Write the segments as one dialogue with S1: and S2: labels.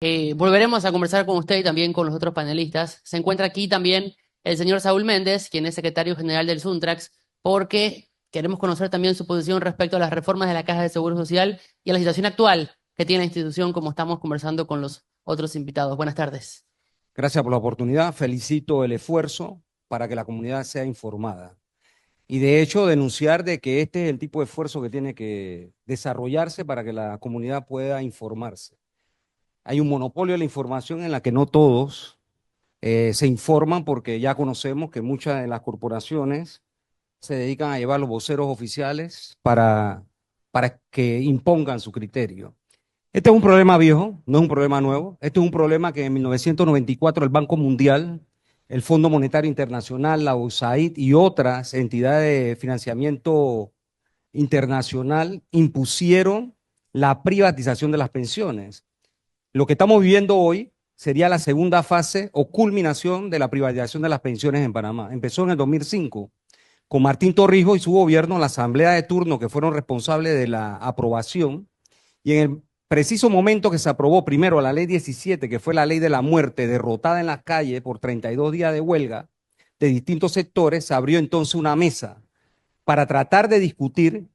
S1: Volveremos a conversar con usted y también con los otros panelistas. Se encuentra aquí también el señor Saúl Méndez, quien es secretario general del Suntrax, porque queremos conocer también su posición respecto a las reformas de la Caja de Seguro Social y a la situación actual que tiene la institución, como estamos conversando con los otros invitados. Buenas tardes.
S2: Gracias por la oportunidad. Felicito el esfuerzo para que la comunidad sea informada. Y de hecho, denunciar de que este es el tipo de esfuerzo que tiene que desarrollarse para que la comunidad pueda informarse. Hay un monopolio de la información en la que no todos se informan porque ya conocemos que muchas de las corporaciones se dedican a llevar los voceros oficiales para que impongan su criterio. Este es un problema viejo, no es un problema nuevo. Este es un problema que en 1994 el Banco Mundial, el Fondo Monetario Internacional, la USAID y otras entidades de financiamiento internacional impusieron la privatización de las pensiones. Lo que estamos viviendo hoy sería la segunda fase o culminación de la privatización de las pensiones en Panamá. Empezó en el 2005 con Martín Torrijos y su gobierno, la asamblea de turno que fueron responsables de la aprobación y en el preciso momento que se aprobó primero la ley 17, que fue la ley de la muerte, derrotada en las calles por 32 días de huelga de distintos sectores, se abrió entonces una mesa para tratar de discutir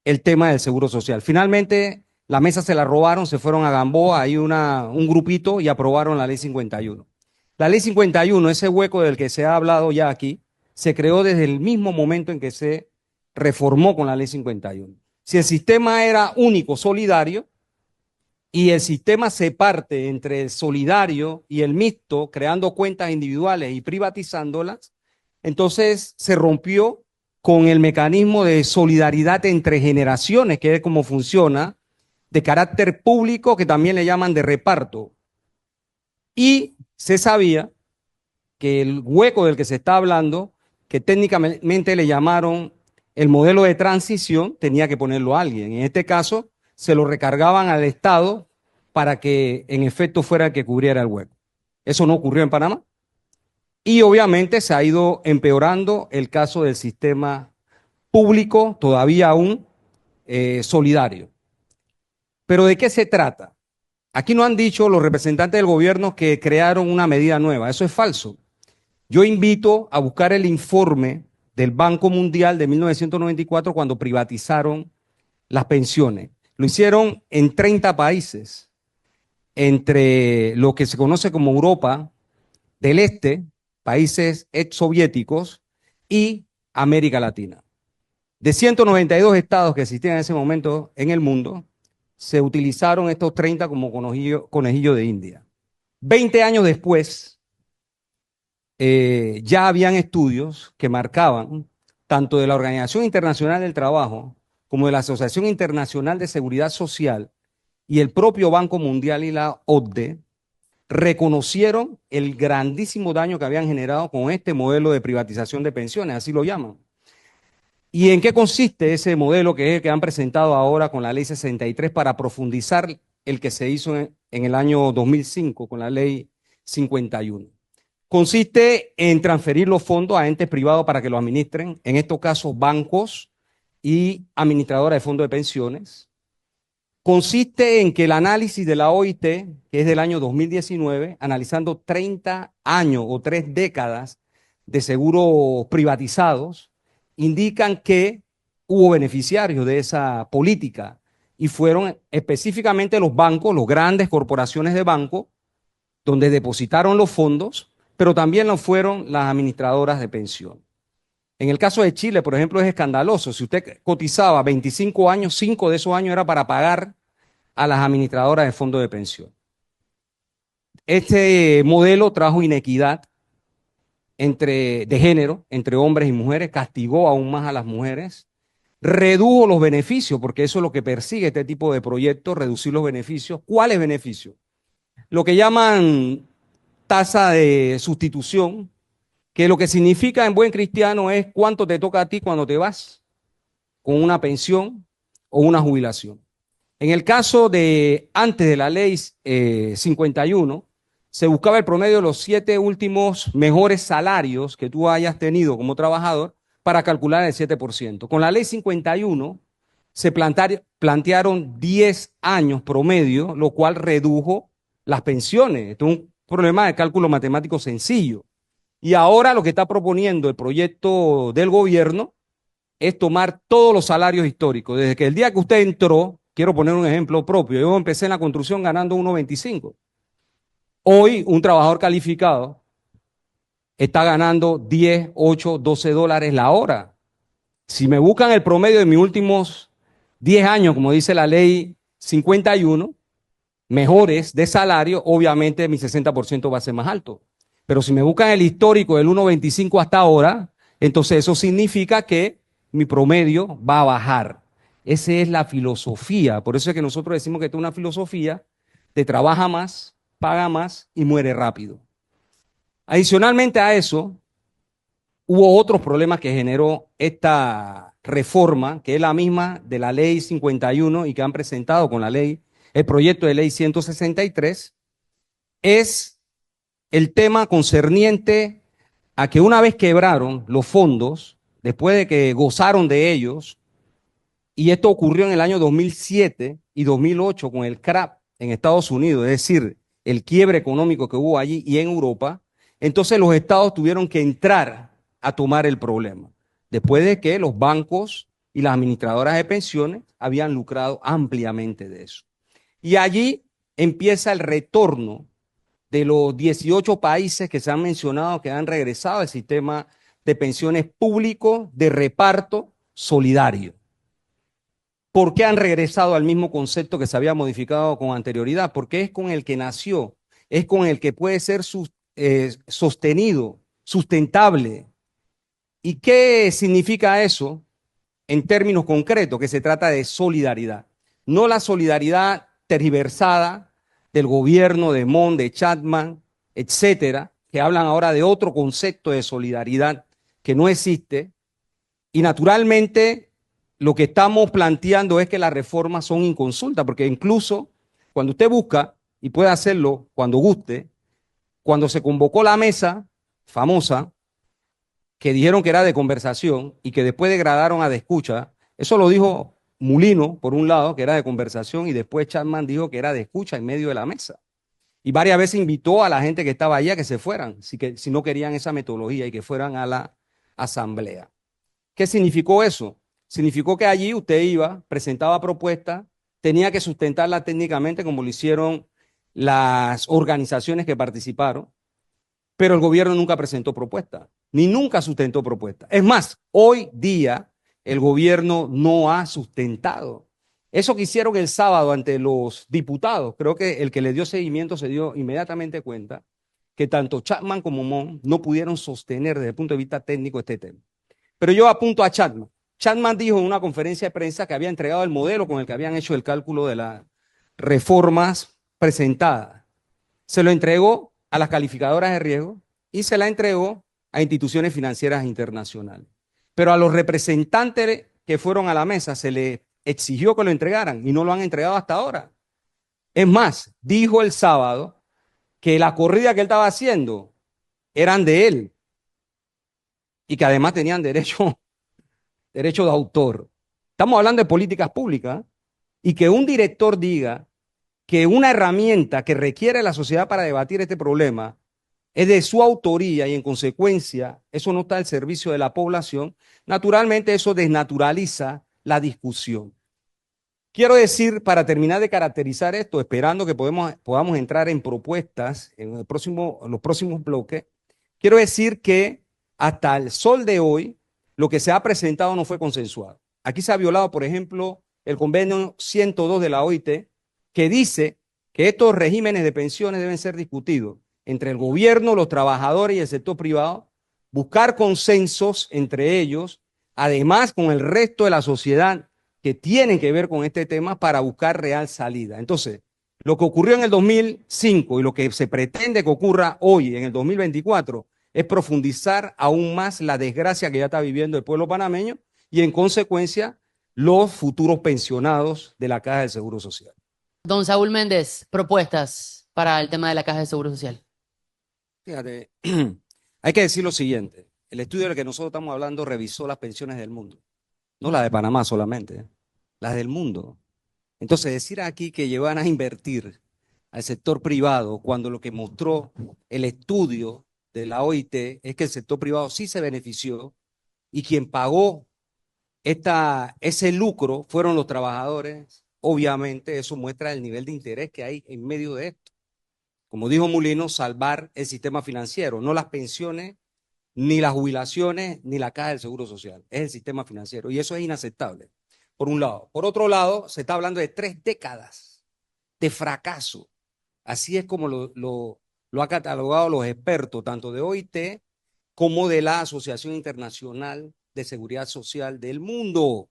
S2: el tema del seguro social. Finalmente, la mesa se la robaron, se fueron a Gamboa, hay un grupito y aprobaron la ley 51. La ley 51, ese hueco del que se ha hablado ya aquí, se creó desde el mismo momento en que se reformó con la ley 51. Si el sistema era único, solidario, y el sistema se parte entre el solidario y el mixto, creando cuentas individuales y privatizándolas, entonces se rompió con el mecanismo de solidaridad entre generaciones, que es como funciona, de carácter público, que también le llaman de reparto. Y se sabía que el hueco del que se está hablando, que técnicamente le llamaron el modelo de transición, tenía que ponerlo a alguien. En este caso, se lo recargaban al Estado para que en efecto fuera el que cubriera el hueco. Eso no ocurrió en Panamá. Y obviamente se ha ido empeorando el caso del sistema público, todavía aún solidario. Pero ¿de qué se trata? Aquí no han dicho los representantes del gobierno que crearon una medida nueva. Eso es falso. Yo invito a buscar el informe del Banco Mundial de 1994 cuando privatizaron las pensiones. Lo hicieron en 30 países, entre lo que se conoce como Europa del Este, países exsoviéticos y América Latina. De 192 estados que existían en ese momento en el mundo, se utilizaron estos 30 como conejillo de India. 20 años después, ya habían estudios que marcaban, tanto de la Organización Internacional del Trabajo como de la Asociación Internacional de Seguridad Social y el propio Banco Mundial y la OCDE, reconocieron el grandísimo daño que habían generado con este modelo de privatización de pensiones, así lo llaman. ¿Y en qué consiste ese modelo que es el que han presentado ahora con la ley 63 para profundizar el que se hizo en el año 2005 con la ley 51? Consiste en transferir los fondos a entes privados para que los administren, en estos casos bancos y administradoras de fondos de pensiones. Consiste en que el análisis de la OIT, que es del año 2019, analizando 30 años o 3 décadas de seguros privatizados, indican que hubo beneficiarios de esa política y fueron específicamente los bancos, las grandes corporaciones de banco, donde depositaron los fondos, pero también lo fueron las administradoras de pensión. En el caso de Chile, por ejemplo, es escandaloso. Si usted cotizaba 25 años, 5 de esos años era para pagar a las administradoras de fondos de pensión. Este modelo trajo inequidad de género entre hombres y mujeres, castigó aún más a las mujeres, redujo los beneficios, porque eso es lo que persigue este tipo de proyectos, reducir los beneficios. ¿Cuáles beneficios? Lo que llaman tasa de sustitución, que lo que significa en buen cristiano es cuánto te toca a ti cuando te vas con una pensión o una jubilación. En el caso de antes de la ley 51, se buscaba el promedio de los 7 últimos mejores salarios que tú hayas tenido como trabajador para calcular el 7%. Con la ley 51 se plantearon 10 años promedio, lo cual redujo las pensiones. Esto es un problema de cálculo matemático sencillo. Y ahora lo que está proponiendo el proyecto del gobierno es tomar todos los salarios históricos. Desde que el día que usted entró, quiero poner un ejemplo propio, yo empecé en la construcción ganando 1.25. Hoy un trabajador calificado está ganando 10, 8, 12 dólares la hora. Si me buscan el promedio de mis últimos 10 años, como dice la ley 51, mejores de salario, obviamente mi 60% va a ser más alto. Pero si me buscan el histórico del 1.25 hasta ahora, entonces eso significa que mi promedio va a bajar. Esa es la filosofía. Por eso es que nosotros decimos que esta es una filosofía de trabaja más, paga más y muere rápido. Adicionalmente a eso, hubo otros problemas que generó esta reforma, que es la misma de la ley 51 y que han presentado con la ley, el proyecto de ley 163, es el tema concerniente a que una vez quebraron los fondos, después de que gozaron de ellos, y esto ocurrió en el año 2007 y 2008 con el CRAP en Estados Unidos, es decir, el quiebre económico que hubo allí y en Europa, entonces los estados tuvieron que entrar a tomar el problema, después de que los bancos y las administradoras de pensiones habían lucrado ampliamente de eso. Y allí empieza el retorno de los 18 países que se han mencionado que han regresado al sistema de pensiones público de reparto solidario. ¿Por qué han regresado al mismo concepto que se había modificado con anterioridad? Porque es con el que nació, es con el que puede ser sostenido, sustentable. ¿Y qué significa eso en términos concretos? Que se trata de solidaridad. No la solidaridad tergiversada del gobierno de Mon, de Chapman, etcétera, que hablan ahora de otro concepto de solidaridad que no existe. Y naturalmente lo que estamos planteando es que las reformas son inconsultas, porque incluso cuando usted busca, y puede hacerlo cuando guste, cuando se convocó la mesa famosa, que dijeron que era de conversación y que después degradaron a de escucha, eso lo dijo Mulino, por un lado, que era de conversación, y después Chapman dijo que era de escucha en medio de la mesa. Y varias veces invitó a la gente que estaba allá que se fueran, si no querían esa metodología y que fueran a la asamblea. ¿Qué significó eso? Significó que allí usted iba, presentaba propuestas, tenía que sustentarla técnicamente como lo hicieron las organizaciones que participaron, pero el gobierno nunca presentó propuestas, ni nunca sustentó propuestas. Es más, hoy día el gobierno no ha sustentado. Eso que hicieron el sábado ante los diputados, creo que el que le dio seguimiento se dio inmediatamente cuenta que tanto Chapman como Mon no pudieron sostener desde el punto de vista técnico este tema. Pero yo apunto a Chapman. Chapman dijo en una conferencia de prensa que había entregado el modelo con el que habían hecho el cálculo de las reformas presentadas. Se lo entregó a las calificadoras de riesgo y se la entregó a instituciones financieras internacionales. Pero a los representantes que fueron a la mesa se les exigió que lo entregaran y no lo han entregado hasta ahora. Es más, dijo el sábado que la corrida que él estaba haciendo eran de él y que además tenían derecho de autor. Estamos hablando de políticas públicas y que un director diga que una herramienta que requiere la sociedad para debatir este problema es de su autoría y en consecuencia eso no está al servicio de la población, naturalmente eso desnaturaliza la discusión. Quiero decir, para terminar de caracterizar esto, esperando que podamos entrar en propuestas en los próximos bloques, quiero decir que hasta el sol de hoy lo que se ha presentado no fue consensuado. Aquí se ha violado, por ejemplo, el convenio 102 de la OIT, que dice que estos regímenes de pensiones deben ser discutidos entre el gobierno, los trabajadores y el sector privado, buscar consensos entre ellos, además con el resto de la sociedad que tienen que ver con este tema para buscar real salida. Entonces, lo que ocurrió en el 2005 y lo que se pretende que ocurra hoy en el 2024 es profundizar aún más la desgracia que ya está viviendo el pueblo panameño y en consecuencia los futuros pensionados de la Caja del Seguro Social.
S1: Don Saúl Méndez, propuestas para el tema de la Caja de Seguro Social.
S2: Fíjate, hay que decir lo siguiente, el estudio del que nosotros estamos hablando revisó las pensiones del mundo, no las de Panamá solamente, las del mundo. Entonces, decir aquí que llevan a invertir al sector privado, cuando lo que mostró el estudio de la OIT es que el sector privado sí se benefició y quien pagó ese lucro fueron los trabajadores. Obviamente eso muestra el nivel de interés que hay en medio de esto. Como dijo Mulino, salvar el sistema financiero, no las pensiones, ni las jubilaciones, ni la caja del Seguro Social. Es el sistema financiero y eso es inaceptable, por un lado. Por otro lado, se está hablando de 3 décadas de fracaso. Así es como lo ha catalogado los expertos, tanto de OIT como de la Asociación Internacional de Seguridad Social del Mundo.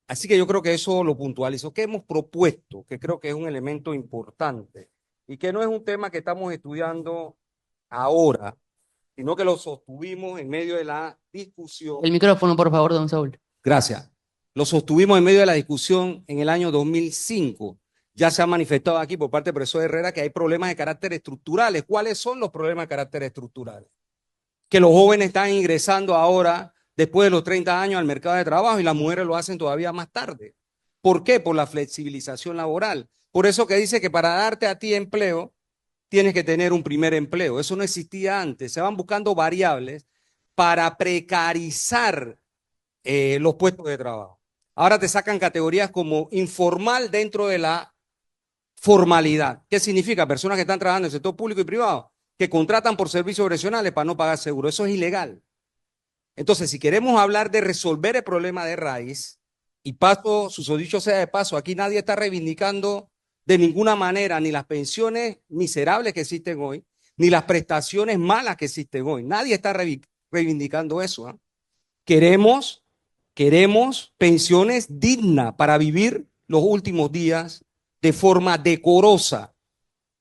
S2: Así que yo creo que eso lo puntualizo. ¿Qué hemos propuesto? Que creo que es un elemento importante y que no es un tema que estamos estudiando ahora, sino que lo sostuvimos en medio de la discusión.
S1: El micrófono, por favor, don Saúl.
S2: Gracias. Lo sostuvimos en medio de la discusión en el año 2005. Ya se ha manifestado aquí por parte del profesor Herrera que hay problemas de carácter estructurales. ¿Cuáles son los problemas de carácter estructurales? Que los jóvenes están ingresando ahora, después de los 30 años, al mercado de trabajo y las mujeres lo hacen todavía más tarde. ¿Por qué? Por la flexibilización laboral. Por eso que dice que para darte a ti empleo, tienes que tener un primer empleo. Eso no existía antes. Se van buscando variables para precarizar los puestos de trabajo. Ahora te sacan categorías como informal dentro de la formalidad. ¿Qué significa? Personas que están trabajando en el sector público y privado, que contratan por servicios profesionales para no pagar seguro. Eso es ilegal. Entonces, si queremos hablar de resolver el problema de raíz, y paso, susodicho sea de paso, aquí nadie está reivindicando de ninguna manera ni las pensiones miserables que existen hoy, ni las prestaciones malas que existen hoy. Nadie está reivindicando eso. ¿Eh? Queremos pensiones dignas para vivir los últimos días de forma decorosa,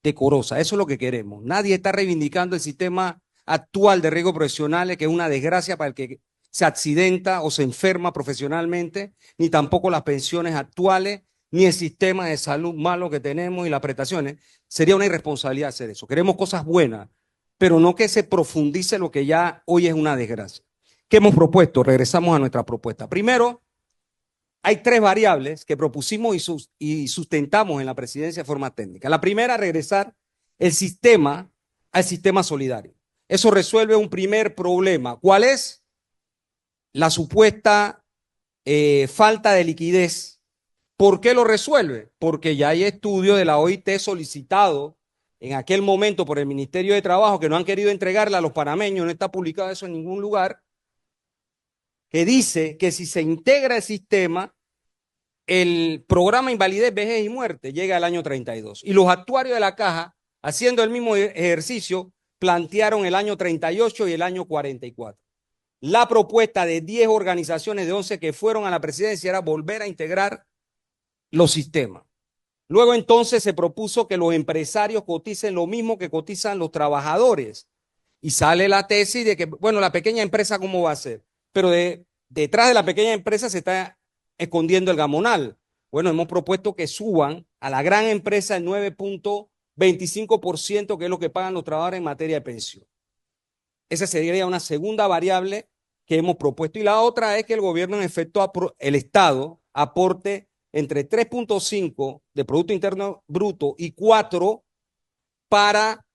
S2: decorosa. Eso es lo que queremos. Nadie está reivindicando el sistema actual de riesgos profesionales, que es una desgracia para el que se accidenta o se enferma profesionalmente, ni tampoco las pensiones actuales, ni el sistema de salud malo que tenemos y las prestaciones. Sería una irresponsabilidad hacer eso. Queremos cosas buenas, pero no que se profundice lo que ya hoy es una desgracia. ¿Qué hemos propuesto? Regresamos a nuestra propuesta. Primero, hay 3 variables que propusimos y sustentamos en la presidencia de forma técnica. La primera, regresar el sistema al sistema solidario. Eso resuelve un primer problema. ¿Cuál es? La supuesta falta de liquidez. ¿Por qué lo resuelve? Porque ya hay estudios de la OIT solicitado en aquel momento por el Ministerio de Trabajo que no han querido entregarla a los panameños, no está publicado eso en ningún lugar, que dice que si se integra el sistema, el programa Invalidez, Vejez y Muerte llega al año 32. Y los actuarios de la Caja, haciendo el mismo ejercicio, plantearon el año 38 y el año 44. La propuesta de 10 organizaciones de 11 que fueron a la presidencia era volver a integrar los sistemas. Luego entonces se propuso que los empresarios coticen lo mismo que cotizan los trabajadores. Y sale la tesis de que, bueno, la pequeña empresa, ¿cómo va a ser? Pero detrás de la pequeña empresa se está escondiendo el gamonal. Bueno, hemos propuesto que suban a la gran empresa el 9.25%, que es lo que pagan los trabajadores en materia de pensión. Esa sería una segunda variable que hemos propuesto. Y la otra es que el gobierno, en efecto, el Estado aporte entre 3.5 de Producto Interno Bruto y 4 para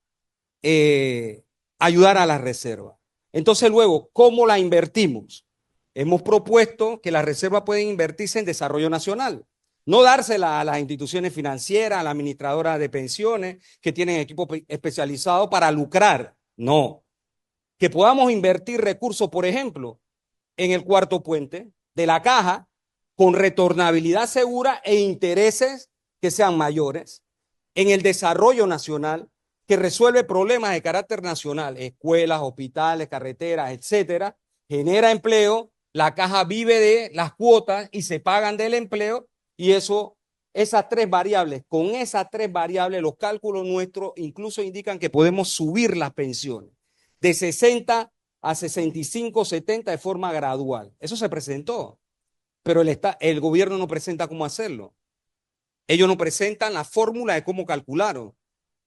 S2: ayudar a la reserva. Entonces, luego, ¿cómo la invertimos? Hemos propuesto que las reservas pueden invertirse en desarrollo nacional, no dársela a las instituciones financieras, a las administradoras de pensiones que tienen equipos especializados para lucrar. No. Que podamos invertir recursos, por ejemplo, en el cuarto puente de la Caja, con retornabilidad segura e intereses que sean mayores, en el desarrollo nacional, que resuelve problemas de carácter nacional, escuelas, hospitales, carreteras, etcétera, genera empleo, la Caja vive de las cuotas y se pagan del empleo, y eso, esas 3 variables, con esas 3 variables, los cálculos nuestros incluso indican que podemos subir las pensiones de 60 a 65, 70 de forma gradual. Eso se presentó, pero el gobierno no presenta cómo hacerlo. Ellos no presentan la fórmula de cómo calcularon.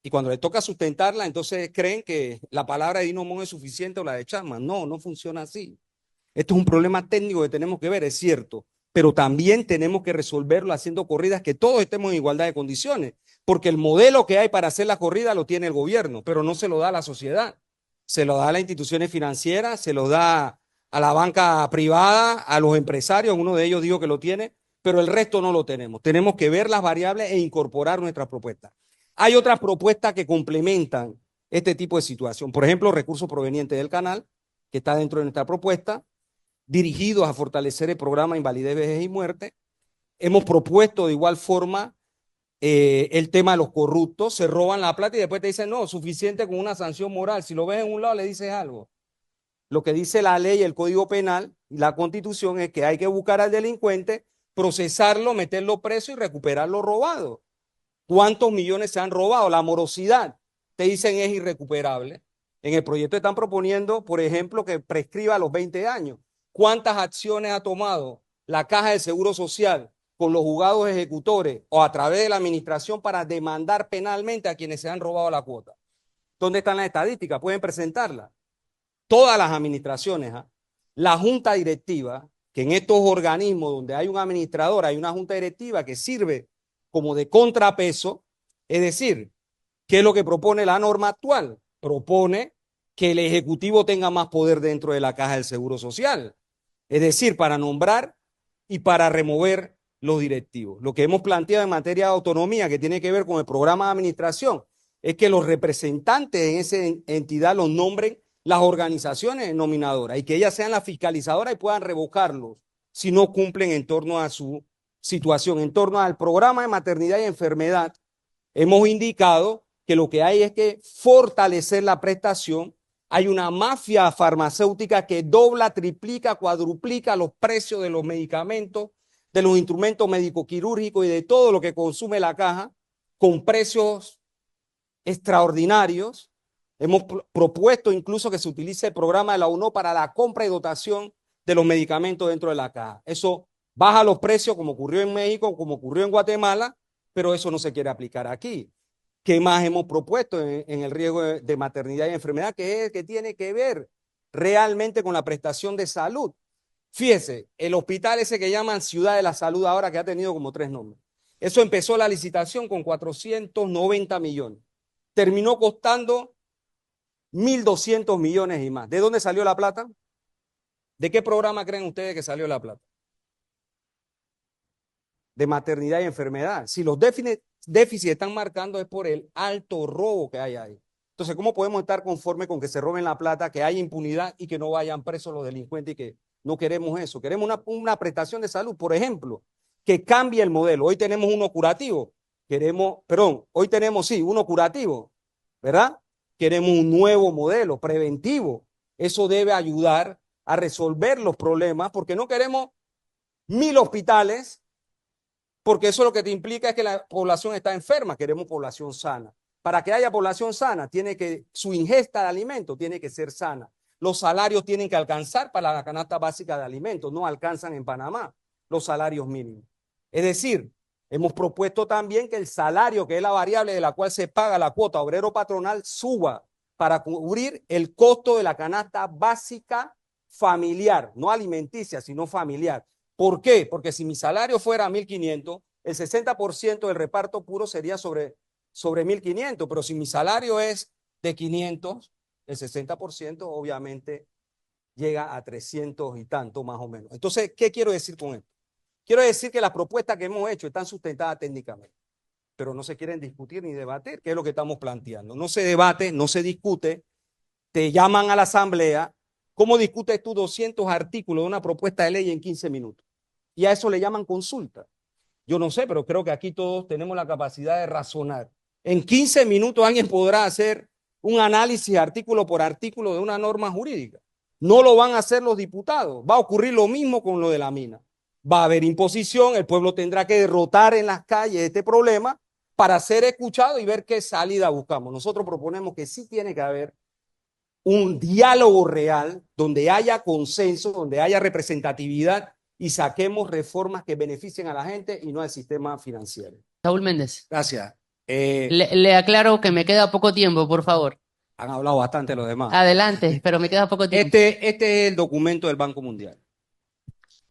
S2: Y cuando les toca sustentarla, entonces creen que la palabra de Dino Mon es suficiente o la de Chapman. No, no funciona así. Esto es un problema técnico que tenemos que ver, es cierto. pero también tenemos que resolverlo haciendo corridas que todos estemos en igualdad de condiciones, porque el modelo que hay para hacer la corrida lo tiene el gobierno, pero no se lo da a la sociedad, se lo da a las instituciones financieras, se lo da a la banca privada, a los empresarios, uno de ellos dijo que lo tiene, pero el resto no lo tenemos. Tenemos que ver las variables e incorporar nuestras propuestas. Hay otras propuestas que complementan este tipo de situación. Por ejemplo, recursos provenientes del canal, que está dentro de nuestra propuesta, dirigidos a fortalecer el programa Invalidez, Vejez y Muerte. Hemos propuesto de igual forma el tema de los corruptos, se roban la plata y después te dicen, no, suficiente con una sanción moral. Si lo ves en un lado, le dices algo. Lo que dice la ley, el Código Penal y la Constitución es que hay que buscar al delincuente, procesarlo, meterlo preso y recuperar lo robado. ¿Cuántos millones se han robado? La morosidad, te dicen, es irrecuperable. En el proyecto están proponiendo, por ejemplo, que prescriba a los 20 años. ¿Cuántas acciones ha tomado la Caja del Seguro Social con los juzgados ejecutores o a través de la administración para demandar penalmente a quienes se han robado la cuota? ¿Dónde están las estadísticas? Pueden presentarlas. Todas las administraciones, la junta directiva, que en estos organismos donde hay un administrador, hay una junta directiva que sirve como de contrapeso, es decir, ¿qué es lo que propone la norma actual? Propone que el Ejecutivo tenga más poder dentro de la Caja del Seguro Social, es decir, para nombrar y para remover los directivos. Lo que hemos planteado en materia de autonomía, que tiene que ver con el programa de administración, es que los representantes en esa entidad los nombren las organizaciones nominadoras y que ellas sean las fiscalizadoras y puedan revocarlos si no cumplen en torno a su situación. En torno al programa de maternidad y enfermedad, hemos indicado que lo que hay es que fortalecer la prestación. Hay una mafia farmacéutica que dobla, triplica, cuadruplica los precios de los medicamentos, de los instrumentos médico-quirúrgicos y de todo lo que consume la caja con precios extraordinarios. Hemos propuesto incluso que se utilice el programa de la UNO para la compra y dotación de los medicamentos dentro de la caja. Eso baja los precios como ocurrió en México, como ocurrió en Guatemala, pero eso no se quiere aplicar aquí. ¿Qué más hemos propuesto en el riesgo de maternidad y enfermedad? Que tiene que ver realmente con la prestación de salud. Fíjese, el hospital ese que llaman Ciudad de la Salud ahora, que ha tenido como 3 nombres. Eso empezó la licitación con 490 millones. Terminó costando 1.200 millones y más. ¿De dónde salió la plata? ¿De qué programa creen ustedes que salió la plata? De maternidad y enfermedad. Si los déficits están marcando es por el alto robo que hay ahí. Entonces, ¿cómo podemos estar conformes con que se roben la plata, que haya impunidad y que no vayan presos los delincuentes y que no queremos eso? Queremos una prestación de salud, por ejemplo, que cambie el modelo. Hoy tenemos uno curativo. Hoy tenemos, sí, uno curativo, ¿verdad? Queremos un nuevo modelo preventivo. Eso debe ayudar a resolver los problemas porque no queremos 1.000 hospitales, porque eso lo que te implica es que la población está enferma, queremos población sana. Para que haya población sana, su ingesta de alimentos tiene que ser sana. Los salarios tienen que alcanzar para la canasta básica de alimentos, no alcanzan en Panamá los salarios mínimos. Es decir, hemos propuesto también que el salario, que es la variable de la cual se paga la cuota obrero patronal, suba para cubrir el costo de la canasta básica familiar, no alimenticia, sino familiar. ¿Por qué? Porque si mi salario fuera 1.500, el 60% del reparto puro sería sobre 1.500, pero si mi salario es de 500, el 60% obviamente llega a 300 y tanto más o menos. Entonces, ¿qué quiero decir con esto? Quiero decir que las propuestas que hemos hecho están sustentadas técnicamente, pero no se quieren discutir ni debatir, que es lo que estamos planteando. No se debate, no se discute, te llaman a la asamblea. ¿Cómo discutes tú 200 artículos de una propuesta de ley en 15 minutos? Y a eso le llaman consulta. Yo no sé, pero creo que aquí todos tenemos la capacidad de razonar. En 15 minutos alguien podrá hacer un análisis artículo por artículo de una norma jurídica. No lo van a hacer los diputados. Va a ocurrir lo mismo con lo de la mina. Va a haber imposición, el pueblo tendrá que derrotar en las calles este problema para ser escuchado y ver qué salida buscamos. Nosotros proponemos que sí tiene que haber un diálogo real donde haya consenso, donde haya representatividad y saquemos reformas que beneficien a la gente y no al sistema financiero.
S1: Saúl Méndez,
S2: Gracias.
S1: le aclaro que me queda poco tiempo, por favor.
S2: Han hablado bastante los demás.
S1: Adelante, pero me queda poco tiempo.
S2: Este es el documento del Banco Mundial.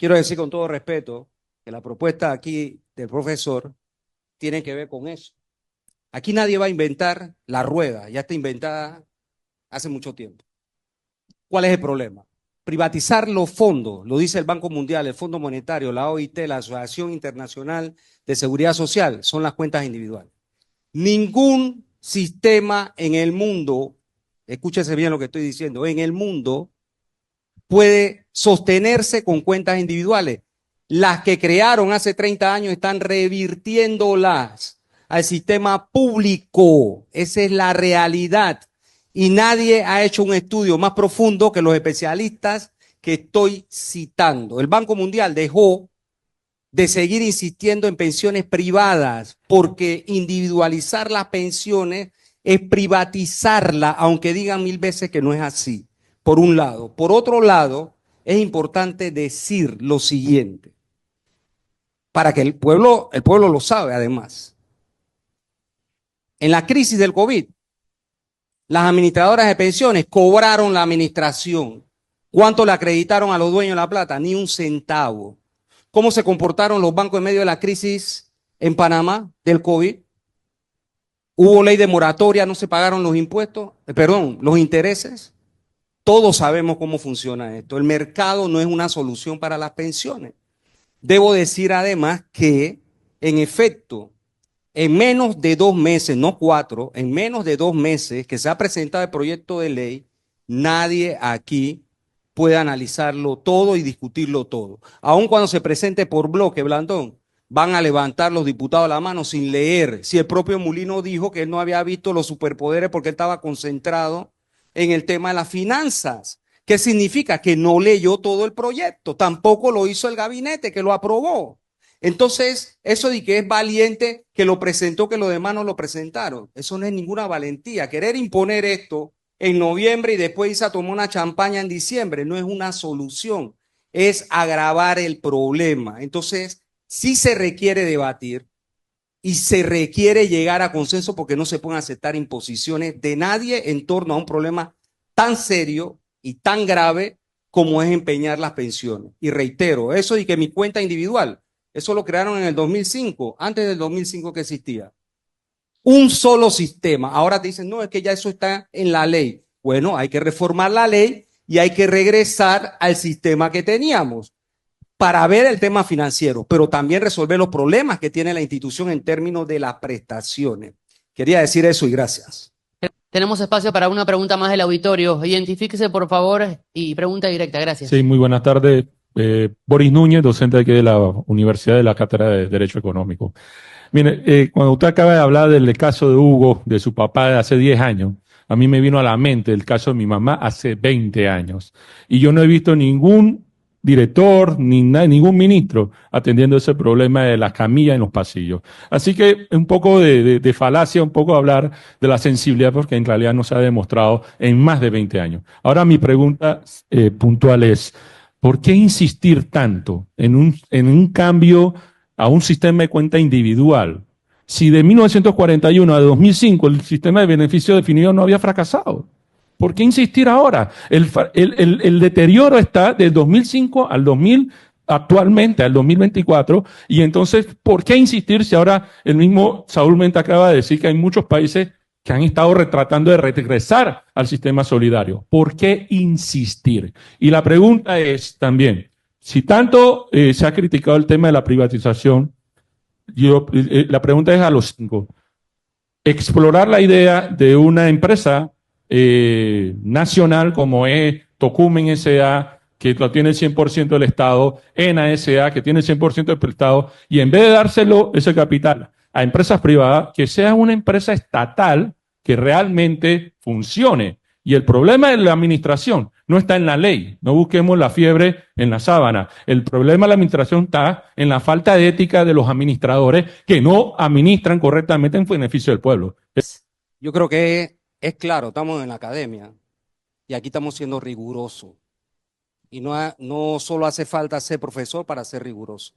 S2: quiero decir con todo respeto que la propuesta aquí del profesor tiene que ver con eso. Aquí nadie va a inventar la rueda, ya está inventada hace mucho tiempo. ¿Cuál es el problema? Privatizar los fondos, lo dice el Banco Mundial, el Fondo Monetario, la OIT, la Asociación Internacional de Seguridad Social, son las cuentas individuales. Ningún sistema en el mundo, escúchese bien lo que estoy diciendo, en el mundo puede sostenerse con cuentas individuales. Las que crearon hace 30 años están revirtiéndolas al sistema público. Esa es la realidad. Y nadie ha hecho un estudio más profundo que los especialistas que estoy citando. El Banco Mundial dejó de seguir insistiendo en pensiones privadas, porque individualizar las pensiones es privatizarla, aunque digan 1000 veces que no es así, por un lado. Por otro lado, es importante decir lo siguiente, para que el pueblo lo sabe además. En la crisis del COVID, las administradoras de pensiones cobraron la administración. ¿Cuánto le acreditaron a los dueños de la plata? Ni un centavo. ¿Cómo se comportaron los bancos en medio de la crisis en Panamá del COVID? Hubo ley de moratoria, no se pagaron los impuestos, perdón, los intereses. Todos sabemos cómo funciona esto. El mercado no es una solución para las pensiones. Debo decir además que, en efecto, en menos de 2 meses, no 4, en menos de 2 meses que se ha presentado el proyecto de ley, nadie aquí puede analizarlo todo y discutirlo todo. Aun cuando se presente por bloque, Blandón, van a levantar los diputados la mano sin leer. Si el propio Mulino dijo que él no había visto los superpoderes porque él estaba concentrado en el tema de las finanzas. ¿Qué significa? Que no leyó todo el proyecto. Tampoco lo hizo el gabinete que lo aprobó. Entonces, eso de que es valiente que lo presentó, que los demás no lo presentaron, eso no es ninguna valentía. Querer imponer esto en noviembre y después irse a tomar una champaña en diciembre no es una solución, es agravar el problema. Entonces, sí se requiere debatir y se requiere llegar a consenso porque no se pueden aceptar imposiciones de nadie en torno a un problema tan serio y tan grave como es empeñar las pensiones. Y reitero, eso de que mi cuenta individual, eso lo crearon en el 2005, antes del 2005 que existía. Un solo sistema. Ahora te dicen, no, es que ya eso está en la ley. Bueno, hay que reformar la ley y hay que regresar al sistema que teníamos para ver el tema financiero, pero también resolver los problemas que tiene la institución en términos de las prestaciones. Quería decir eso y gracias.
S1: Tenemos espacio para una pregunta más del auditorio. Identifíquese, por favor, y pregunta directa. Gracias.
S3: Sí, muy buenas tardes. Boris Núñez, docente aquí de la Universidad de la Cátedra de Derecho Económico. Mire, cuando usted acaba de hablar del caso de Hugo, de su papá de hace 10 años, a mí me vino a la mente el caso de mi mamá hace 20 años. Y yo no he visto ningún director ni ningún ministro atendiendo ese problema de las camillas en los pasillos. Así que un poco de falacia, un poco hablar de la sensibilidad, porque en realidad no se ha demostrado en más de 20 años. Ahora mi pregunta puntual es, ¿por qué insistir tanto en un cambio a un sistema de cuenta individual? Si de 1941 a 2005 el sistema de beneficio definido no había fracasado. ¿Por qué insistir ahora? El deterioro está del 2005 al 2000, actualmente al 2024, y entonces, ¿por qué insistir si ahora el mismo Saúl Menta acaba de decir que hay muchos países que han estado tratando de regresar al sistema solidario? ¿Por qué insistir? Y la pregunta es también, si tanto se ha criticado el tema de la privatización, la pregunta es a los cinco. Explorar la idea de una empresa nacional como es Tocumen S.A., que lo tiene el 100% del Estado, ENA S.A., que tiene el 100% del Estado, y en vez de dárselo ese capital a empresas privadas, que sea una empresa estatal que realmente funcione. Y el problema de la administración no está en la ley, no busquemos la fiebre en la sábana. El problema de la administración está en la falta de ética de los administradores que no administran correctamente en beneficio del pueblo.
S2: Yo creo que es claro, estamos en la academia y aquí estamos siendo rigurosos. Y no solo hace falta ser profesor para ser riguroso.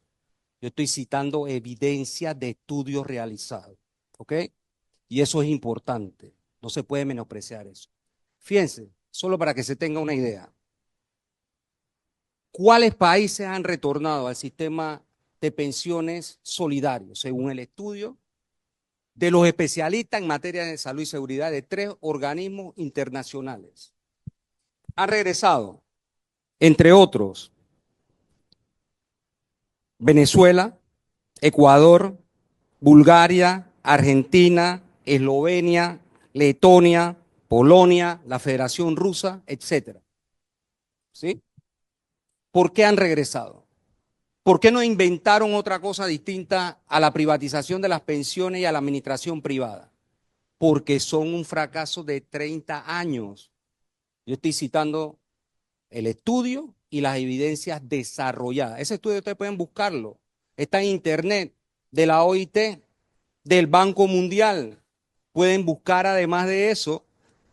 S2: Yo estoy citando evidencia de estudios realizados, ¿ok? Y eso es importante, no se puede menospreciar eso. Fíjense, solo para que se tenga una idea. ¿Cuáles países han retornado al sistema de pensiones solidarios, según el estudio de los especialistas en materia de salud y seguridad de 3 organismos internacionales? Han regresado, entre otros, Venezuela, Ecuador, Bulgaria, Argentina, Eslovenia, Letonia, Polonia, la Federación Rusa, etcétera. ¿Sí? ¿Por qué han regresado? ¿Por qué no inventaron otra cosa distinta a la privatización de las pensiones y a la administración privada? Porque son un fracaso de 30 años. Yo estoy citando el estudio y las evidencias desarrolladas. Ese estudio ustedes pueden buscarlo. Está en internet, de la OIT, del Banco Mundial. Pueden buscar además de eso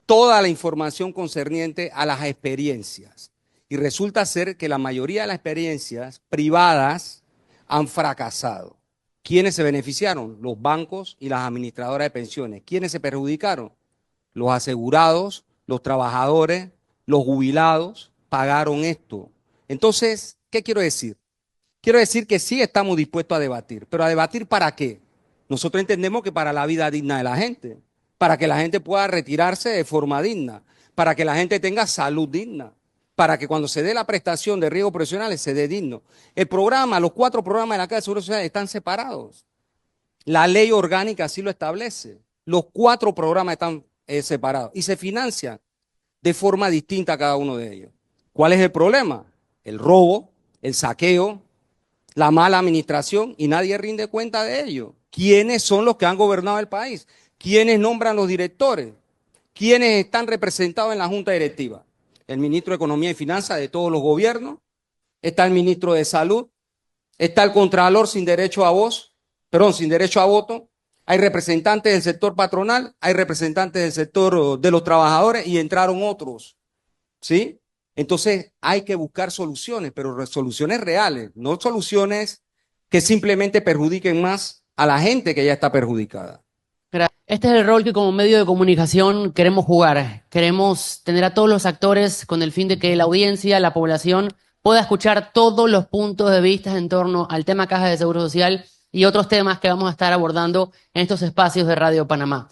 S2: toda la información concerniente a las experiencias. Y resulta ser que la mayoría de las experiencias privadas han fracasado. ¿Quiénes se beneficiaron? Los bancos y las administradoras de pensiones. ¿Quiénes se perjudicaron? Los asegurados, los trabajadores, los jubilados pagaron esto. Entonces, ¿qué quiero decir? Quiero decir que sí estamos dispuestos a debatir, pero ¿a debatir para qué? Nosotros entendemos que para la vida digna de la gente, para que la gente pueda retirarse de forma digna, para que la gente tenga salud digna, para que cuando se dé la prestación de riesgos profesionales se dé digno. El programa, los 4 programas de la Caja de Seguro Social están separados. La ley orgánica así lo establece. Los 4 programas están separados y se financian de forma distinta a cada uno de ellos. ¿Cuál es el problema? El robo, el saqueo, la mala administración, y nadie rinde cuenta de ello. ¿Quiénes son los que han gobernado el país? ¿Quiénes nombran los directores? ¿Quiénes están representados en la Junta Directiva? El ministro de Economía y Finanzas de todos los gobiernos, está el ministro de Salud, está el Contralor sin derecho a sin derecho a voto, hay representantes del sector patronal, hay representantes del sector de los trabajadores y entraron otros, ¿sí? Entonces hay que buscar soluciones, pero soluciones reales, no soluciones que simplemente perjudiquen más a la gente que ya está perjudicada.
S1: Este es el rol que como medio de comunicación queremos jugar. Queremos tener a todos los actores con el fin de que la audiencia, la población, pueda escuchar todos los puntos de vista en torno al tema Caja de Seguro Social y otros temas que vamos a estar abordando en estos espacios de Radio Panamá.